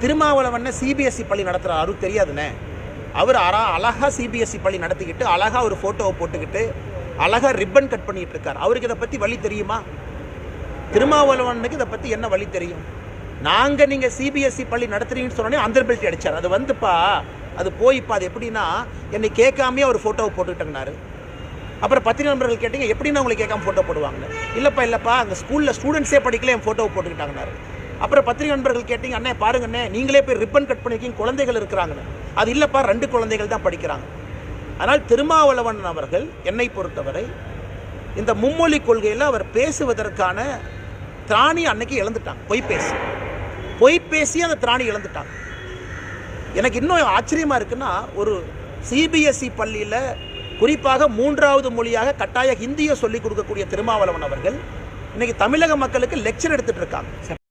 Thirumavalavan CBSE பள்ளி நடத்துகிறார், அவருக்கு தெரியாதுண்ணே. அவர் அழகாக சிபிஎஸ்சி பள்ளி நடத்திக்கிட்டு அழகாக ஒரு ஃபோட்டோவை போட்டுக்கிட்டு அழகாக ரிப்பன் கட் பண்ணிட்டு இருக்கார். அவருக்கு இதை பற்றி வழி தெரியுமா? திருமாவளவனுக்கு இதை பற்றி என்ன வழி தெரியும்? நாங்கள் நீங்கள் சிபிஎஸ்சி பள்ளி நடத்துறீங்கன்னு சொன்னோன்னே அந்தர் பெல்ட் அடித்தார். அது வந்துப்பா, அது போய்ப்பா. அது எப்படின்னா என்னை கேட்காமே அவர் ஃபோட்டோவை போட்டுக்கிட்டங்கனாரு. அப்புறம் பத்திரிகை நண்பர்கள் கேட்டீங்க, எப்படின்னா உங்களுக்கு கேட்காம ஃபோட்டோ போடுவாங்க? இல்லைப்பா அங்கே ஸ்கூலில் ஸ்டூடெண்ட்ஸே படிக்கல, என் ஃபோட்டோவை போட்டுக்கிட்டாங்கனாரு. அப்புறம் பத்திரிகை நண்பர்கள் கேட்டீங்க, அண்ணே பாருங்கண்ணே, நீங்களே போய் ரிப்பன் கட் பண்ணியிருக்கீங்க, குழந்தைகள் இருக்கிறாங்கன்னு. அது இல்லைப்பா, 2 குழந்தைகள் தான் படிக்கிறாங்க. அதனால் திருமாவளவன் அவர்கள் என்னை பொறுத்தவரை இந்த மும்மொழி கொள்கையில் அவர் பேசுவதற்கான திராணி அன்னைக்கு இழந்துட்டாங்க. பொய் பேசி அந்த திராணி இழந்துட்டாங்க. எனக்கு இன்னும் ஆச்சரியமாக இருக்குன்னா, ஒரு சிபிஎஸ்சி பள்ளியில் குறிப்பாக 3வது மொழியாக கட்டாய ஹிந்தியை சொல்லிக் கொடுக்கக்கூடிய திருமாவளவன் அவர்கள் இன்னைக்கு தமிழக மக்களுக்கு லெக்சர் எடுத்துட்டு இருக்காங்க.